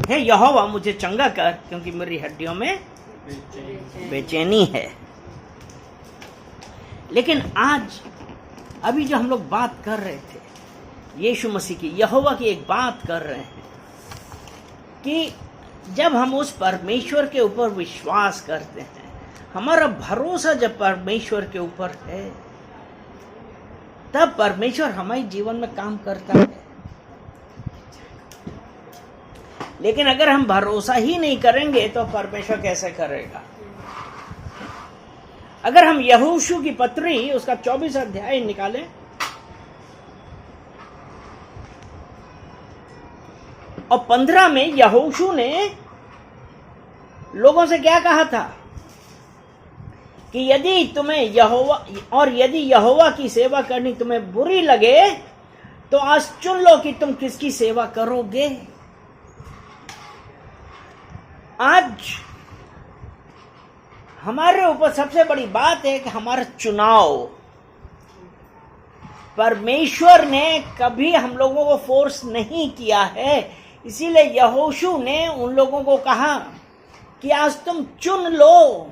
हे यहोवा मुझे चंगा कर, क्योंकि मेरी हड्डियों में बेचैनी है। लेकिन आज अभी जो हम लोग बात कर रहे थे यीशु मसीह की, यहोवा की एक बात कर रहे हैं कि जब हम उस परमेश्वर के ऊपर विश्वास करते हैं, हमारा भरोसा जब परमेश्वर के ऊपर है, तब परमेश्वर हमारे जीवन में काम करता है। लेकिन अगर हम भरोसा ही नहीं करेंगे तो परमेश्वर कैसे करेगा? अगर हम यहोशू की पत्री उसका 24 अध्याय निकालें और 15 में यहोशू ने लोगों से क्या कहा था कि यदि यहोवा की सेवा करनी तुम्हें बुरी लगे तो आज चुन लो कि तुम किसकी सेवा करोगे। आज हमारे ऊपर सबसे बड़ी बात है कि हमारा चुनाव, परमेश्वर ने कभी हम लोगों को फोर्स नहीं किया है। इसीलिए यहोशू ने उन लोगों को कहा कि आज तुम चुन लो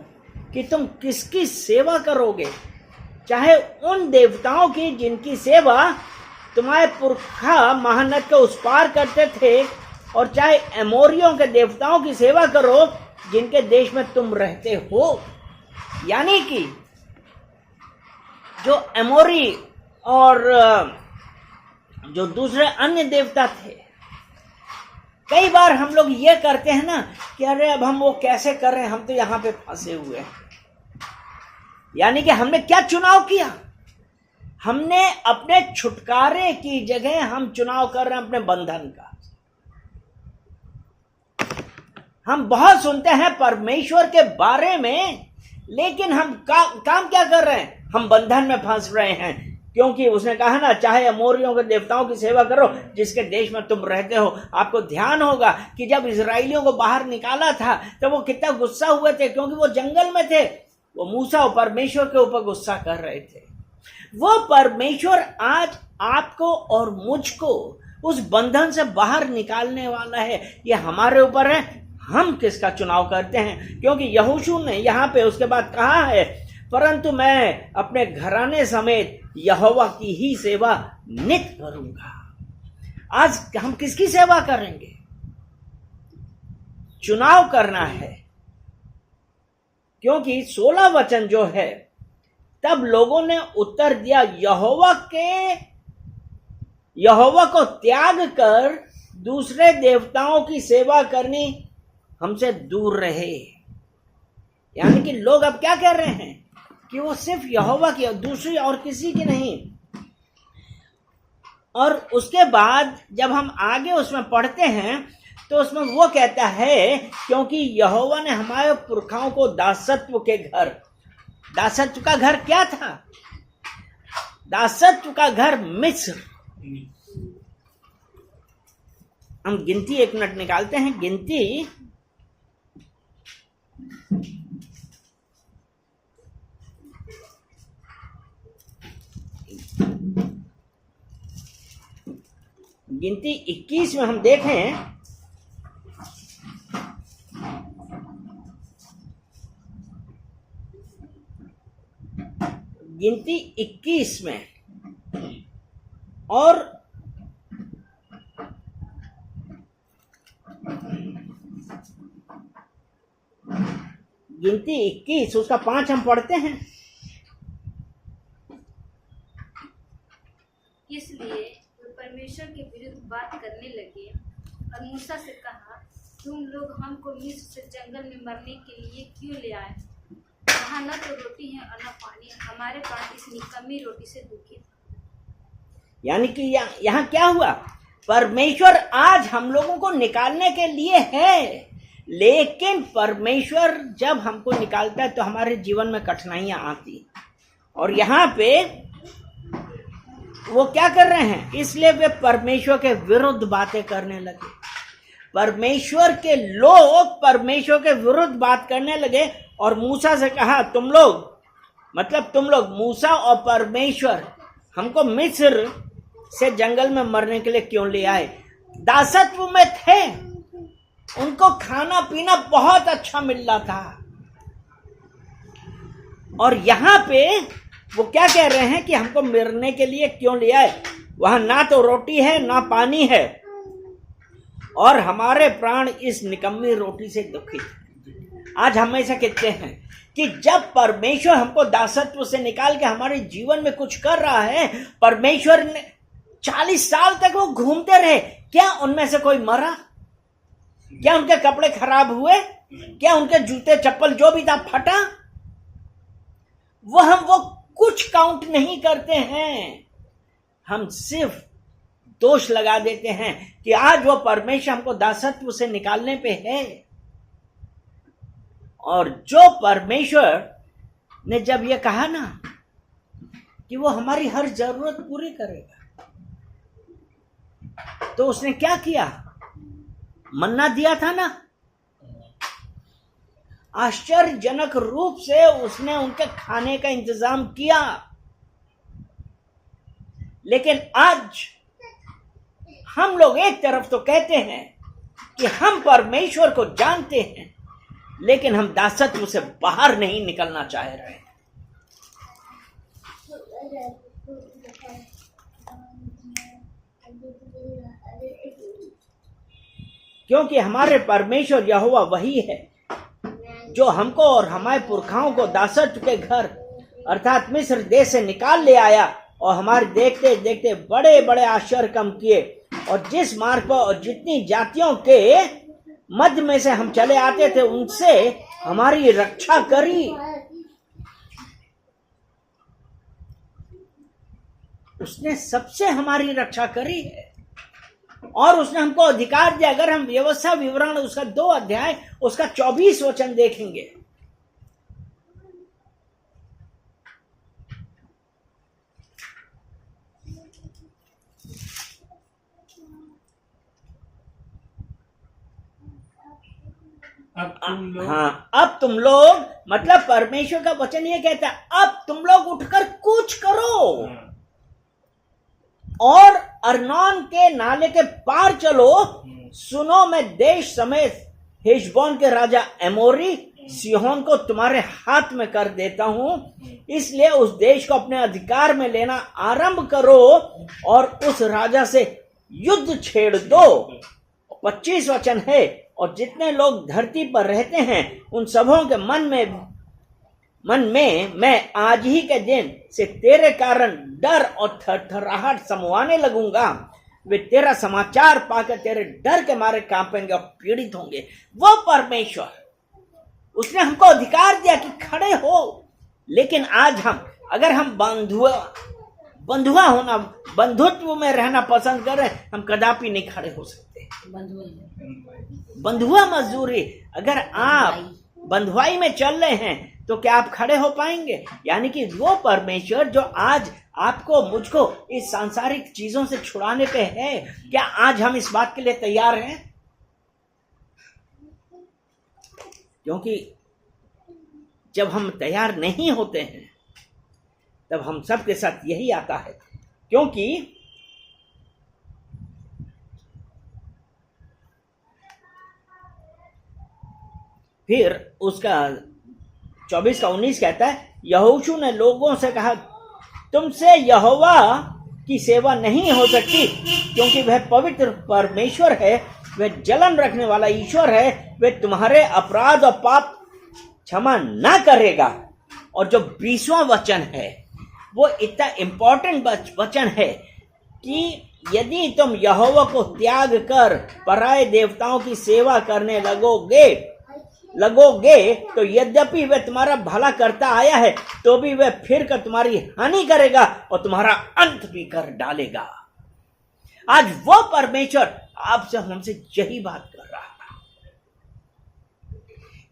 कि तुम किसकी सेवा करोगे, चाहे उन देवताओं की जिनकी सेवा तुम्हारे पुरखा महानद के उस पार करते थे, और चाहे एमोरियों के देवताओं की सेवा करो जिनके देश में तुम रहते हो। यानी कि जो एमोरी और जो दूसरे अन्य देवता थे, कई बार हम लोग ये करते हैं ना कि अरे अब हम वो कैसे कर रहे हैं, हम तो यहां पे फंसे हुए हैं। यानी कि हमने क्या चुनाव किया? हमने अपने छुटकारे की जगह हम चुनाव कर रहे हैं अपने बंधन का। हम बहुत सुनते हैं परमेश्वर के बारे में, लेकिन हम काम क्या कर रहे हैं? हम बंधन में फंस रहे हैं, क्योंकि उसने कहा ना, चाहे अमोरियों के देवताओं की सेवा करो जिसके देश में तुम रहते हो। आपको ध्यान होगा कि जब इजराइलियों को बाहर निकाला था तो वो कितना गुस्सा हुए थे, क्योंकि वो जंगल में थे। वो मूसा और परमेश्वर के ऊपर गुस्सा कर रहे थे। वो परमेश्वर आज आपको और मुझको उस बंधन से बाहर निकालने वाला है। ये हमारे ऊपर है, हम किसका चुनाव करते हैं। क्योंकि यहोशू ने यहां पे उसके बाद कहा है, परंतु मैं अपने घराने समेत यहोवा की ही सेवा नित करूंगा। आज हम किसकी सेवा करेंगे? चुनाव करना है। क्योंकि 16 वचन जो है, तब लोगों ने उत्तर दिया, यहोवा को त्याग कर दूसरे देवताओं की सेवा करनी हमसे दूर रहे। यानी कि लोग अब क्या कह रहे हैं कि वो सिर्फ यहोवा की, दूसरी और किसी की नहीं। और उसके बाद जब हम आगे उसमें पढ़ते हैं तो उसमें वो कहता है, क्योंकि यहोवा ने हमारे पुरखाओं को दासत्व का घर क्या था? दासत्व का घर मिस्र। हम गिनती 1 मिनट निकालते हैं। गिनती 21 में हम देखें, गिनती 21 में और गिनती 21 उसका 5 हम पढ़ते हैं। इसलिए परमेश्वर के विरुद्ध बात करने लगे और मूसा से कहा, तुम लोग हमको मिस्र से जंगल में मरने के लिए क्यों ले आए? वहाँ न तो रोटी है और न पानी, हमारे प्राण इस निकम्मी रोटी से दुखी। यानी कि यहाँ क्या हुआ? परमेश्वर आज हम लोगों को निकालने के लिए है, लेकिन परमेश्वर जब हमको निकालता है तो हमारे जीवन में कठिनाइयां आती। और यहाँ पे वो क्या कर रहे हैं? इसलिए वे परमेश्वर के विरुद्ध बातें करने लगे। परमेश्वर के लोग परमेश्वर के विरुद्ध बात करने लगे और मूसा से कहा, तुम लोग मूसा और परमेश्वर हमको मिस्र से जंगल में मरने के लिए क्यों ले आए? दासत्व में थे, उनको खाना पीना बहुत अच्छा मिल रहा था। और यहां पे वो क्या कह रहे हैं कि हमको मरने के लिए क्यों ले आए? वहां ना तो रोटी है ना पानी है, और हमारे प्राण इस निकम्मी रोटी से दुखी। आज हम ऐसा कहते हैं कि जब परमेश्वर हमको दासत्व से निकाल के हमारे जीवन में कुछ कर रहा है, परमेश्वर ने 40 साल तक वो घूमते रहे, क्या उनमें से कोई मरा? क्या उनके कपड़े खराब हुए? क्या उनके जूते चप्पल जो भी था फटा? हम वो कुछ काउंट नहीं करते हैं। हम सिर्फ दोष लगा देते हैं कि आज वो परमेश्वर हमको दासत्व से निकालने पे है। और जो परमेश्वर ने जब ये कहा ना कि वो हमारी हर जरूरत पूरी करेगा, तो उसने क्या किया? मन्ना दिया था ना। आश्चर्यजनक रूप से उसने उनके खाने का इंतजाम किया। लेकिन आज हम लोग एक तरफ तो कहते हैं कि हम परमेश्वर को जानते हैं, लेकिन हम दासत्व से बाहर नहीं निकलना चाह रहे हैं। क्योंकि हमारे परमेश्वर यहोवा वही है जो हमको और हमारे पुरखाओं को दासत्व के घर अर्थात मिस्र देश से निकाल ले आया, और हमारे देखते देखते बड़े बड़े आश्चर्य काम किए, और जिस मार्ग पर और जितनी जातियों के मध्य में से हम चले आते थे उनसे हमारी रक्षा करी। उसने सबसे हमारी रक्षा करी है, और उसने हमको अधिकार दिया। अगर हम व्यवस्था विवरण उसका 2 अध्याय उसका 24 वचन देखेंगे, अब तुम लोग मतलब परमेश्वर का वचन ये कहता है, अब तुम लोग उठकर कूच करो और अर्नोन के नाले के पार चलो। सुनो, मैं देश समेत हेशबोन के राजा एमोरी सिहोन को तुम्हारे हाथ में कर देता हूं, इसलिए उस देश को अपने अधिकार में लेना आरंभ करो और उस राजा से युद्ध छेड़ दो। 25 वचन है, और जितने लोग धरती पर रहते हैं उन सबों के मन में मैं आज ही के दिन से तेरे कारण डर और थरथराहट समवाने लगूंगा। वे तेरा समाचार पाकर तेरे डर के मारे कांपेंगे और पीड़ित होंगे। वो परमेश्वर, उसने हमको अधिकार दिया कि खड़े हो, लेकिन आज अगर हम बंधुआ होना, बंधुत्व में रहना पसंद कर रहे हैं, हम कदापि नहीं खड़े हो सकते। बंधुआ मजदूरी, अगर आप बंधुआई में चल रहे हैं तो क्या आप खड़े हो पाएंगे? यानी कि वो परमेश्वर जो आज आपको मुझको इस सांसारिक चीजों से छुड़ाने पे है, क्या आज हम इस बात के लिए तैयार हैं? क्योंकि जब हम तैयार नहीं होते हैं तब हम सबके साथ यही आता है। क्योंकि फिर उसका 24 का 19 कहता है, यहोशू ने लोगों से कहा, तुमसे यहोवा की सेवा नहीं हो सकती, क्योंकि वह पवित्र परमेश्वर है, वह जलन रखने वाला ईश्वर है, वह तुम्हारे अपराध और पाप क्षमा ना करेगा। और जो 20वां वचन है वो इतना इंपॉर्टेंट वचन है कि यदि तुम यहोवा को त्याग कर पराये देवताओं की सेवा करने लगोगे तो यद्यपि वह तुम्हारा भला करता आया है तो भी वह फिर कर तुम्हारी हानि करेगा और तुम्हारा अंत भी कर डालेगा। आज वो परमेश्वर आपसे हमसे यही बात कर रहा है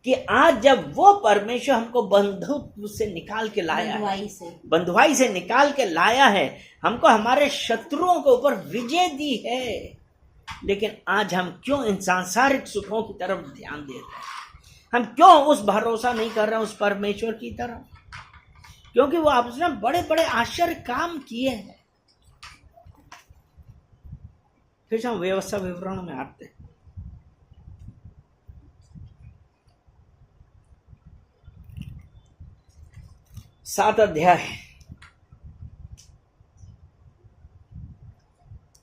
कि आज जब वो परमेश्वर हमको बंधुत्व से निकाल के लाया है, बंधुआई से निकाल के लाया है, हमको हमारे शत्रुओं के ऊपर विजय दी है, लेकिन आज हम क्यों इन सांसारिक सुखों की तरफ ध्यान दे रहे हैं? हम क्यों उस भरोसा नहीं कर रहे हैं उस परमेश्वर की तरफ? क्योंकि वो आपने बड़े बड़े आश्चर्य काम किए हैं। फिर हम व्यवस्था विवरण में आते हैं। 7 अध्याय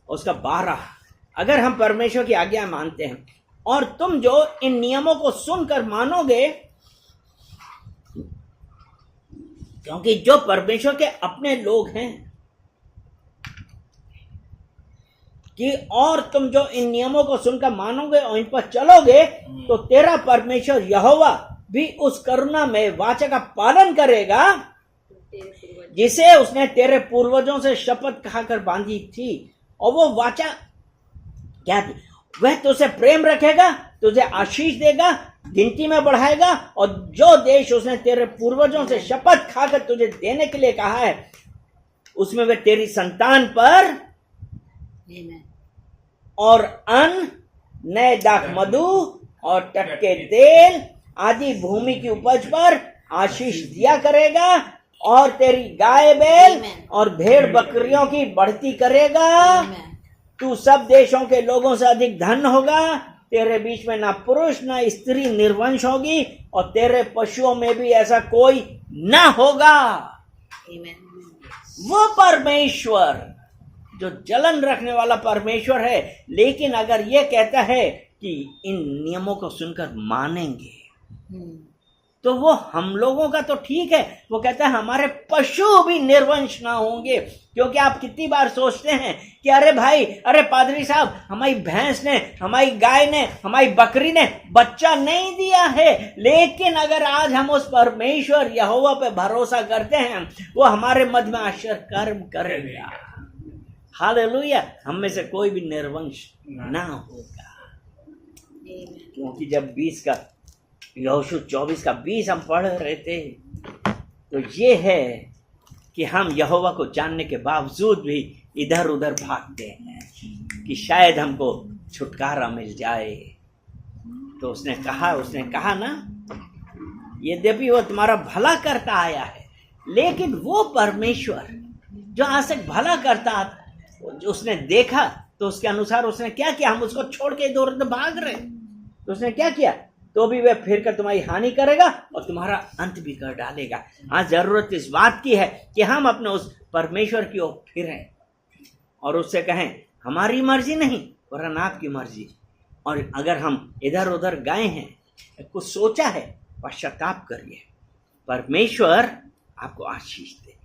उसका 12, अगर हम परमेश्वर की आज्ञा मानते हैं और तुम जो इन नियमों को सुनकर मानोगे, क्योंकि जो परमेश्वर के अपने लोग हैं, कि और तुम जो इन नियमों को सुनकर मानोगे और इन पर चलोगे, तो तेरा परमेश्वर यहोवा भी उस करुणा में वाचा का पालन करेगा जिसे उसने तेरे पूर्वजों से शपथ खाकर बांधी थी। और वो वाचा क्या थी? वह तुझसे प्रेम रखेगा, तुझे आशीष देगा, गिनती में बढ़ाएगा, और जो देश उसने तेरे पूर्वजों से शपथ खाकर तुझे देने के लिए कहा है, उसमें वह तेरी संतान पर और अन्न, नए दाख मधु और टटके तेल आदि भूमि की उपज पर आशीष दिया करेगा, और तेरी गाय बैल और भेड़ बकरियों की बढ़ती करेगा। तू सब देशों के लोगों से अधिक धन होगा, तेरे बीच में ना पुरुष ना स्त्री निर्वंश होगी, और तेरे पशुओं में भी ऐसा कोई ना होगा। वो परमेश्वर जो जलन रखने वाला परमेश्वर है, लेकिन अगर ये कहता है कि इन नियमों को सुनकर मानेंगे, तो वो हम लोगों का तो ठीक है, वो कहता है हमारे पशु भी निर्वंश ना होंगे। क्योंकि आप कितनी बार सोचते हैं कि अरे भाई, अरे पादरी साहब, हमारी भैंस ने, हमारी गाय ने, हमारी बकरी ने बच्चा नहीं दिया है, लेकिन अगर आज हम उस परमेश्वर यहोवा पे भरोसा करते हैं, वो हमारे मध्य में आश्चर्य कर्म करेगा। हालेलुया। हम में से कोई भी निर्वंश ना होगा। क्योंकि जब 20 का यहोशू 24 का 20 हम पढ़ रहे थे, तो ये है कि हम यहोवा को जानने के बावजूद भी इधर उधर भागते हैं कि शायद हमको छुटकारा मिल जाए। तो उसने कहा ना, यद्यपि वो तुम्हारा भला करता आया है, लेकिन वो परमेश्वर जो आज तक भला करता, जो उसने देखा, तो उसके अनुसार उसने क्या किया? हम उसको छोड़ के इधर उधर भाग रहे, तो उसने क्या किया? तो भी वह फिर कर तुम्हारी हानि करेगा और तुम्हारा अंत भी कर डालेगा। आज जरूरत इस बात की है कि हम अपने उस परमेश्वर की ओर फिरें और उससे कहें हमारी मर्जी नहीं वरन आपकी मर्जी। और अगर हम इधर उधर गए हैं, कुछ सोचा है, पश्चाताप करिए, परमेश्वर आपको आशीष दे।